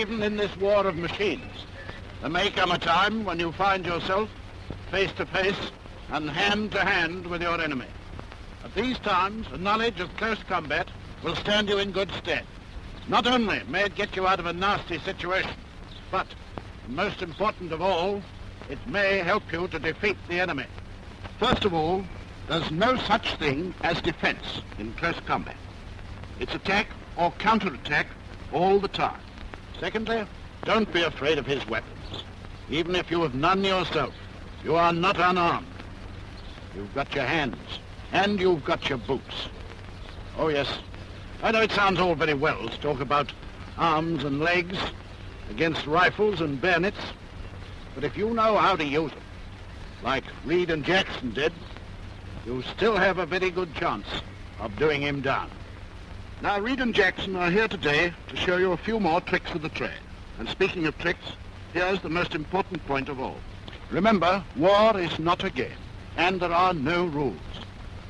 even in this war of machines, there may come a time when you find yourself face to face and hand to hand with your enemy. At these times, a knowledge of close combat will stand you in good stead. Not only may it get you out of a nasty situation, but, most important of all, it may help you to defeat the enemy. First of all, there's no such thing as defense in close combat. It's attack or counterattack all the time. Secondly, don't be afraid of his weapons. Even if you have none yourself, you are not unarmed. You've got your hands, and you've got your boots. Oh yes, I know it sounds all very well to talk about arms and legs against rifles and bayonets, but if you know how to use them, like Reed and Jackson did, you still have a very good chance of doing him down. Now, Reed and Jackson are here today to show you a few more tricks of the trade. And speaking of tricks, here's the most important point of all. Remember, war is not a game, and there are no rules.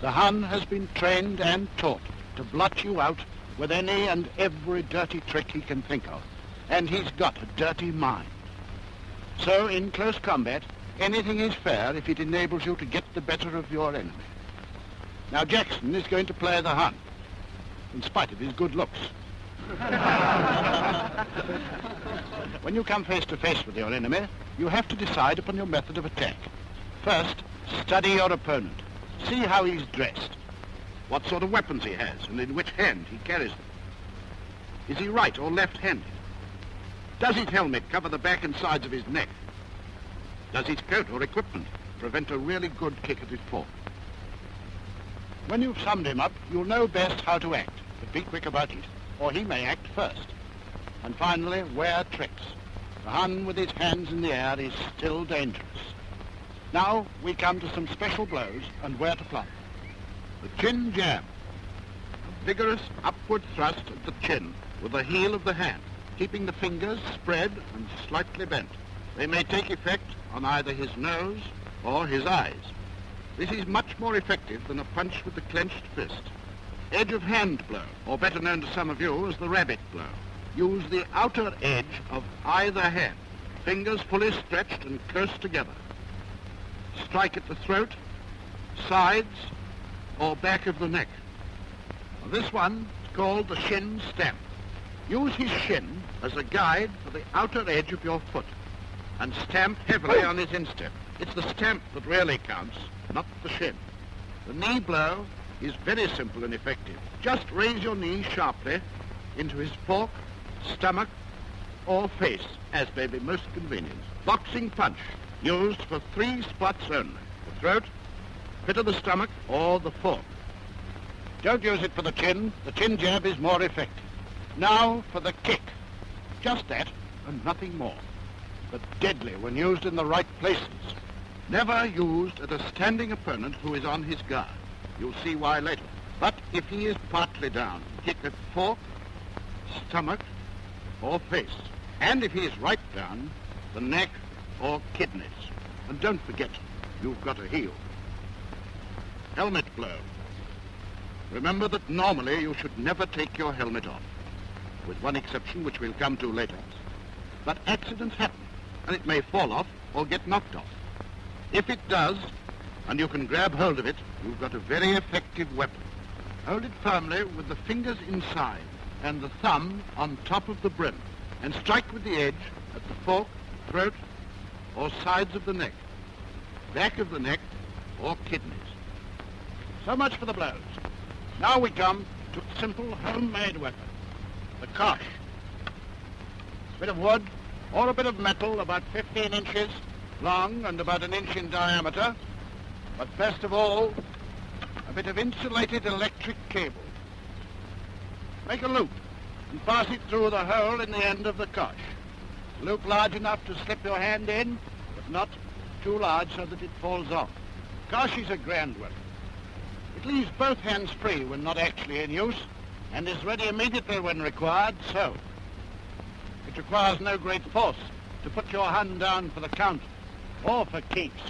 The Hun has been trained and taught to blot you out with any and every dirty trick he can think of, and he's got a dirty mind. So, in close combat, anything is fair if it enables you to get the better of your enemy. Now, Jackson is going to play the Hun, in spite of his good looks. When you come face to face with your enemy, you have to decide upon your method of attack. First, study your opponent. See how he's dressed, what sort of weapons he has, and in which hand he carries them. Is he right or left-handed? Does his helmet cover the back and sides of his neck? Does his coat or equipment prevent a really good kick at his fork? When you've summed him up, you'll know best how to act, but be quick about it, or he may act first. And finally, wear tricks. The Hun with his hands in the air is still dangerous. Now we come to some special blows and where to apply them. The chin jab. A vigorous upward thrust at the chin with the heel of the hand, keeping the fingers spread and slightly bent. They may take effect on either his nose or his eyes. This is much more effective than a punch with the clenched fist. Edge of hand blow, or better known to some of you as the rabbit blow. Use the outer edge of either hand, fingers fully stretched and close together. Strike at the throat, sides, or back of the neck. Now, this one is called the shin stamp. Use his shin as a guide for the outer edge of your foot and stamp heavily on his instep. It's the stamp that really counts, not the shin. The knee blow is very simple and effective. Just raise your knee sharply into his fork, stomach, or face, as may be most convenient. Boxing punch, used for 3 spots only: the throat, pit of the stomach, or the fork. Don't use it for the chin. The chin jab is more effective. Now for the kick. Just that and nothing more, but deadly when used in the right places. Never used at a standing opponent who is on his guard. You'll see why later. But if he is partly down, kick at fork, stomach, or face. And if he is right down, the neck or kidneys. And don't forget, you've got a heel. Helmet blow. Remember that normally you should never take your helmet off, with one exception which we'll come to later. But accidents happen, and it may fall off or get knocked off. If it does, and you can grab hold of it, you've got a very effective weapon. Hold it firmly with the fingers inside and the thumb on top of the brim, and strike with the edge at the fork, throat, or sides of the neck, back of the neck, or kidneys. So much for the blows. Now we come to a simple homemade weapon, the kosh. A bit of wood or a bit of metal about 15 inches long and about 1 inch in diameter, but first of all, a bit of insulated electric cable. Make a loop and pass it through the hole in the end of the kosh. A loop large enough to slip your hand in, but not too large so that it falls off. Kosh is a grand weapon. It leaves both hands free when not actually in use, and is ready immediately when required, so it requires no great force to put your hand down for the count or for keeps.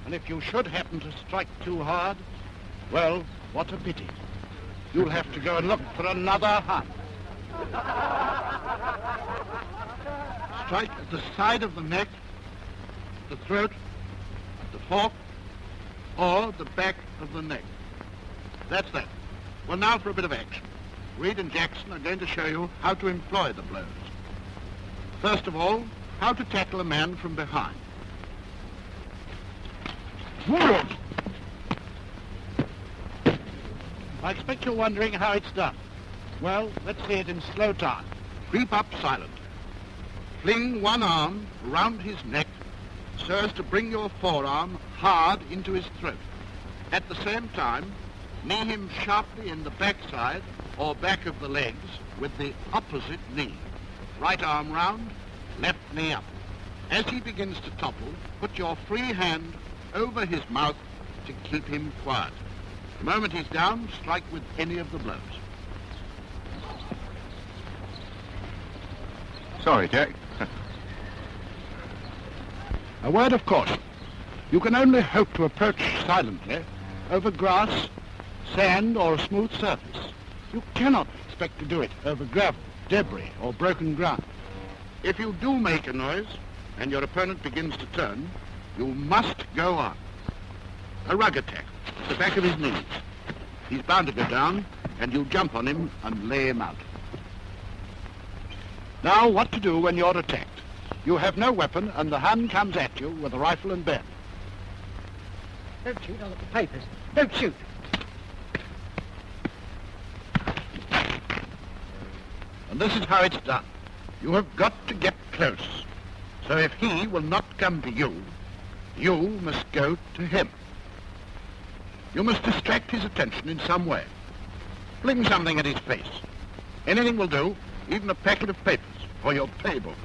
And if you should happen to strike too hard, well, what a pity. You'll have to go and look for another Hun. Strike at the side of the neck, the throat, the fork, or the back of the neck. That's that. Well, now for a bit of action. Reed and Jackson are going to show you how to employ the blows. First of all, how to tackle a man from behind. I expect you're wondering how it's done. Well, let's see it in slow time. Creep up silently. Fling one arm round his neck so as to bring your forearm hard into his throat. At the same time, knee him sharply in the backside or back of the legs with the opposite knee. Right arm round, left knee up. As he begins to topple, put your free hand over his mouth to keep him quiet. The moment he's down, strike with any of the blows. Sorry, Jack. A word of caution. You can only hope to approach silently over grass, sand, or a smooth surface. You cannot expect to do it over gravel, debris, or broken ground. If you do make a noise, and your opponent begins to turn, you must go on. A rug attack at the back of his knees. He's bound to go down, and you jump on him and lay him out. Now, what to do when you're attacked? You have no weapon, and the Hun comes at you with a rifle and bayonet. Don't shoot, I'll look at the papers. Don't shoot. And this is how it's done. You have got to get close. So if he will not come to you, you must go to him. You must distract his attention in some way. Fling something at his face. Anything will do, even a packet of papers or your paybook.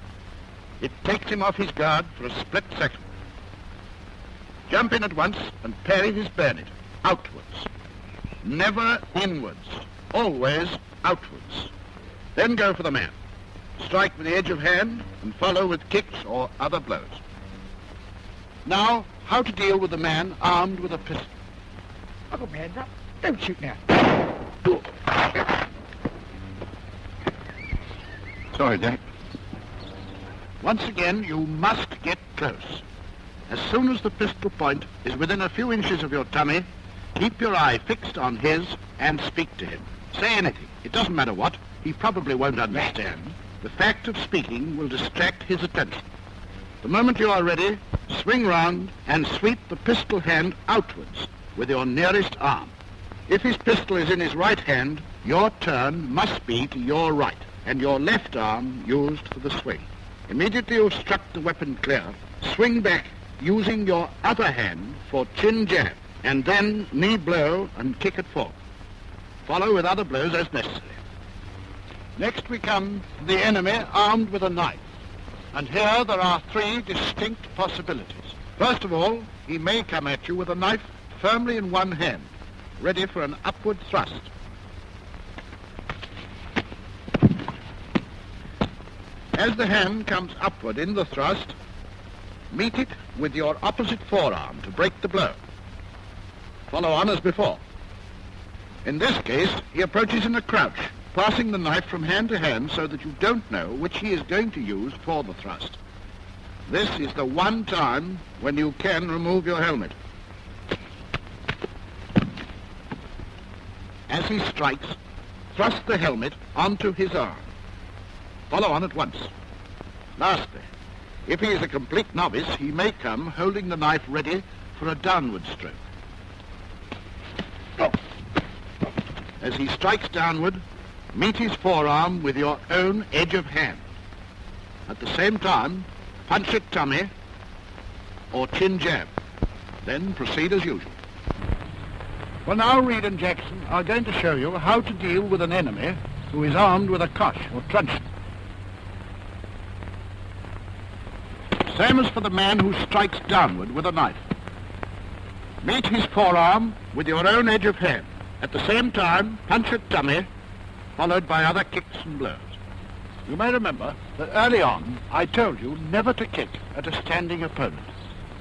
It takes him off his guard for a split second. Jump in at once and parry his bayonet, outwards. Never inwards, always outwards. Then go for the man. Strike with the edge of hand and follow with kicks or other blows. Now, how to deal with a man armed with a pistol. I've got my hands up. Don't shoot now. Sorry, Jack. Once again, you must get close. As soon as the pistol point is within a few inches of your tummy, keep your eye fixed on his and speak to him. Say anything. It doesn't matter what. He probably won't understand. The fact of speaking will distract his attention. The moment you are ready, swing round and sweep the pistol hand outwards with your nearest arm. If his pistol is in his right hand, your turn must be to your right, and your left arm used for the swing. Immediately you've struck the weapon clear, swing back using your other hand for chin jab, and then knee blow and kick it forward. Follow with other blows as necessary. Next we come to the enemy armed with a knife. And here there are three distinct possibilities. First of all, he may come at you with a knife firmly in one hand, ready for an upward thrust. As the hand comes upward in the thrust, meet it with your opposite forearm to break the blow. Follow on as before. In this case, he approaches in a crouch, passing the knife from hand to hand so that you don't know which he is going to use for the thrust. This is the one time when you can remove your helmet. As he strikes, thrust the helmet onto his arm. Follow on at once. Lastly, if he is a complete novice, he may come holding the knife ready for a downward stroke. As he strikes downward, meet his forearm with your own edge of hand. At the same time, punch at tummy or chin jab. Then proceed as usual. Well, now Reed and Jackson are going to show you how to deal with an enemy who is armed with a kosh or truncheon. Same as for the man who strikes downward with a knife. Meet his forearm with your own edge of hand. At the same time, punch at tummy, followed by other kicks and blows. You may remember that early on I told you never to kick at a standing opponent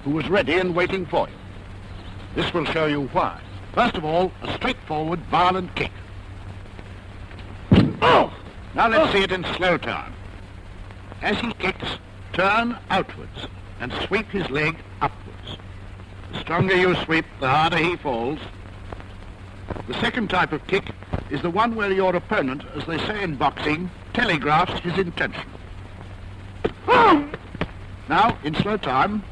who was ready and waiting for you. This will show you why. First of all, a straightforward, violent kick. Oh! Now let's see it in slow time. As he kicks, turn outwards and sweep his leg upwards. The stronger you sweep, the harder he falls. The second type of kick is the one where your opponent, as they say in boxing, telegraphs his intention. Now, in slow time,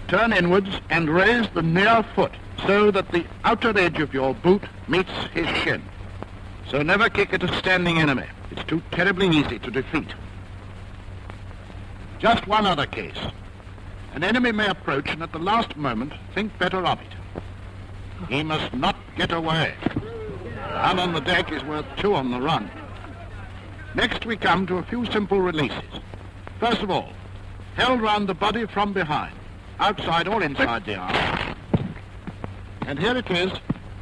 turn inwards and raise the near foot so that the outer edge of your boot meets his shin. So never kick at a standing enemy. It's too terribly easy to defeat. Just one other case. An enemy may approach and at the last moment think better of it. He must not get away. One on the deck is worth two on the run. Next we come to a few simple releases. First of all, held round the body from behind, outside or inside the arm. And here it is,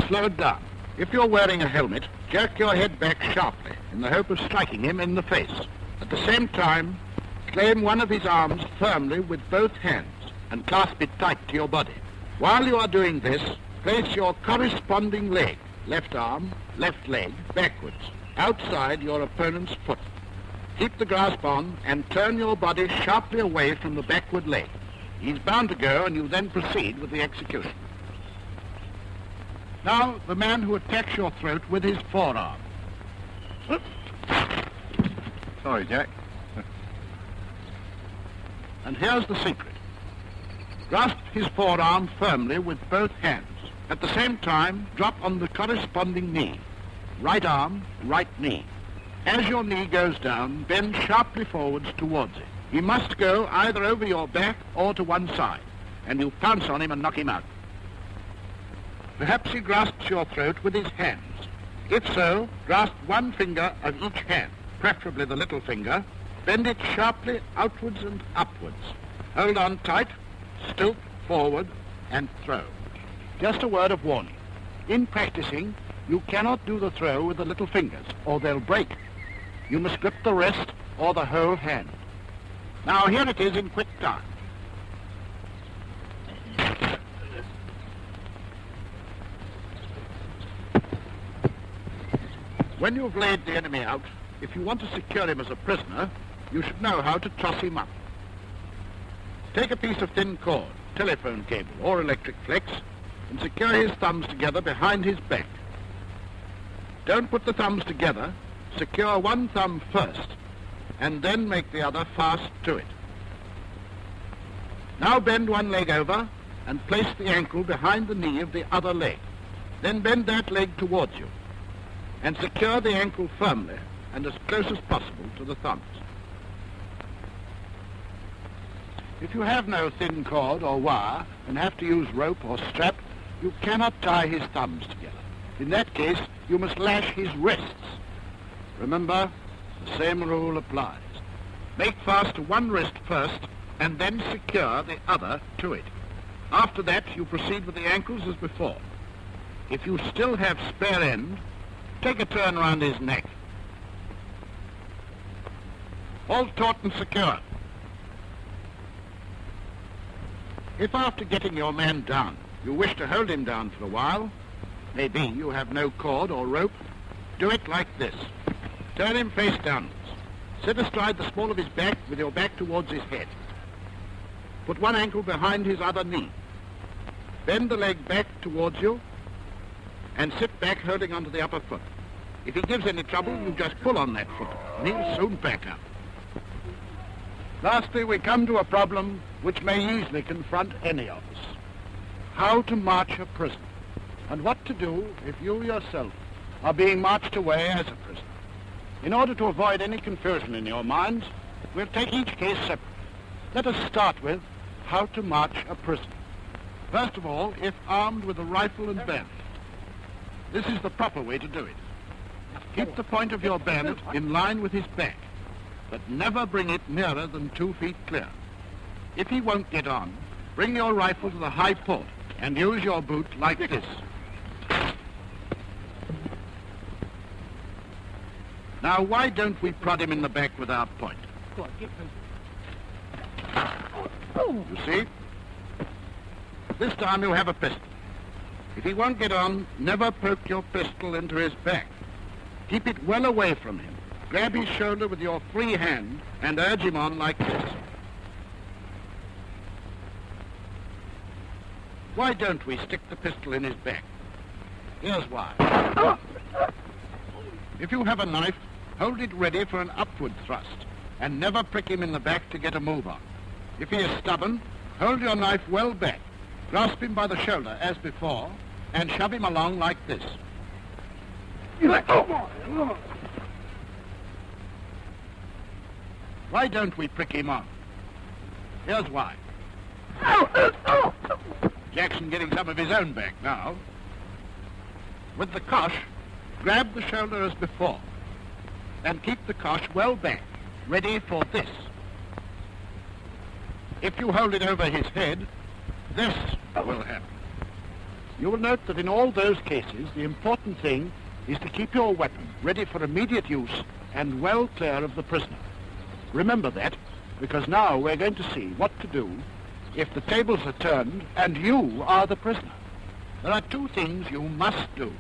slowed down. If you're wearing a helmet, jerk your head back sharply in the hope of striking him in the face. At the same time, claim one of his arms firmly with both hands and clasp it tight to your body. While you are doing this, place your corresponding leg, left arm, left leg, backwards, outside your opponent's foot. Keep the grasp on and turn your body sharply away from the backward leg. He's bound to go and you then proceed with the execution. Now, the man who attacks your throat with his forearm. Sorry, Jack. And here's the secret. Grasp his forearm firmly with both hands. At the same time, drop on the corresponding knee. Right arm, right knee. As your knee goes down, bend sharply forwards towards it. He must go either over your back or to one side, and you pounce on him and knock him out. Perhaps he grasps your throat with his hands. If so, grasp one finger of each hand, preferably the little finger. Bend it sharply outwards and upwards. Hold on tight, stilt forward, and throw. Just a word of warning. In practicing, you cannot do the throw with the little fingers, or they'll break. You must grip the wrist or the whole hand. Now here it is in quick time. When you've laid the enemy out, if you want to secure him as a prisoner, you should know how to truss him up. Take a piece of thin cord, telephone cable or electric flex, and secure his thumbs together behind his back. Don't put the thumbs together. Secure one thumb first, and then make the other fast to it. Now bend one leg over and place the ankle behind the knee of the other leg. Then bend that leg towards you, and secure the ankle firmly and as close as possible to the thumbs. If you have no thin cord or wire and have to use rope or strap, you cannot tie his thumbs together. In that case, you must lash his wrists. Remember, the same rule applies. Make fast to one wrist first and then secure the other to it. After that, you proceed with the ankles as before. If you still have spare end, take a turn round his neck. Hold taut and secure. If after getting your man down, you wish to hold him down for a while, maybe you have no cord or rope, do it like this. Turn him face downwards. Sit astride the small of his back with your back towards his head. Put one ankle behind his other knee. Bend the leg back towards you and sit back holding onto the upper foot. If he gives any trouble, you just pull on that foot and he'll soon back up. Lastly, we come to a problem which may easily confront any of us. How to march a prisoner, and what to do if you yourself are being marched away as a prisoner. In order to avoid any confusion in your minds, we'll take each case separately. Let us start with how to march a prisoner. First of all, if armed with a rifle and bayonet. This is the proper way to do it. Keep the point of your bayonet in line with his back, but never bring it nearer than 2 feet clear. If he won't get on, bring your rifle to the high port and use your boot like this. Now, why don't we prod him in the back with our point? You see? This time you have a pistol. If he won't get on, never poke your pistol into his back. Keep it well away from him. Grab his shoulder with your free hand and urge him on like this. Why don't we stick the pistol in his back? Here's why. If you have a knife, hold it ready for an upward thrust, and never prick him in the back to get a move on. If he is stubborn, hold your knife well back, grasp him by the shoulder as before, and shove him along like this. Why don't we prick him on? Here's why. Jackson getting some of his own back now. With the cosh, grab the shoulder as before, and keep the cosh well back, ready for this. If you hold it over his head, this will happen. You will note that in all those cases, the important thing is to keep your weapon ready for immediate use and well clear of the prisoner. Remember that, because now we're going to see what to do if the tables are turned and you are the prisoner. There are two things you must do.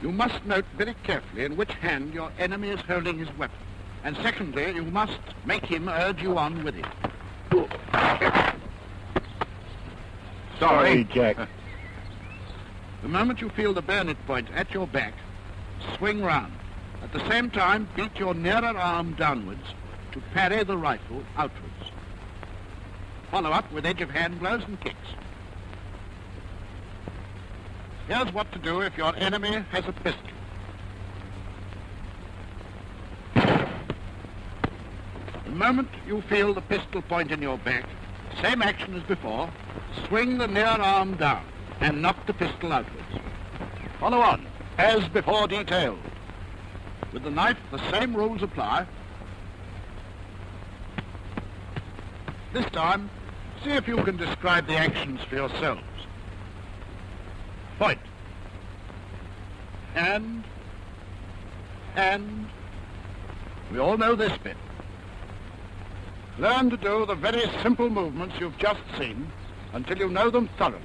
You must note very carefully in which hand your enemy is holding his weapon. And secondly, you must make him urge you on with it. Sorry, Jack. The moment you feel the bayonet point at your back, swing round. At the same time, beat your nearer arm downwards to parry the rifle outwards. Follow up with edge of hand blows and kicks. Here's what to do if your enemy has a pistol. The moment you feel the pistol point in your back, same action as before, swing the near arm down and knock the pistol outwards. Follow on, as before detailed. With the knife, the same rules apply. This time, see if you can describe the actions for yourselves. Point. And. We all know this bit. Learn to do the very simple movements you've just seen until you know them thoroughly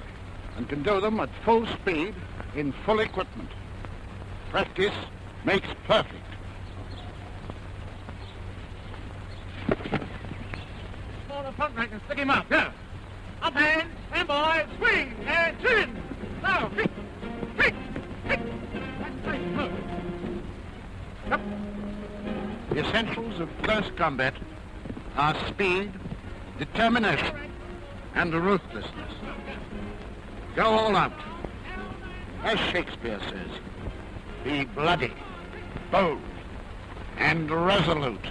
and can do them at full speed in full equipment. Practice makes perfect. Fall the front rank and stick him up. Go. Up hand, stand by, swing, and chin. Now, kick, kick, kick. That's right, move. Up. The essentials of close combat are speed, determination, and ruthlessness. Go all out. As Shakespeare says, be bloody, bold, and resolute.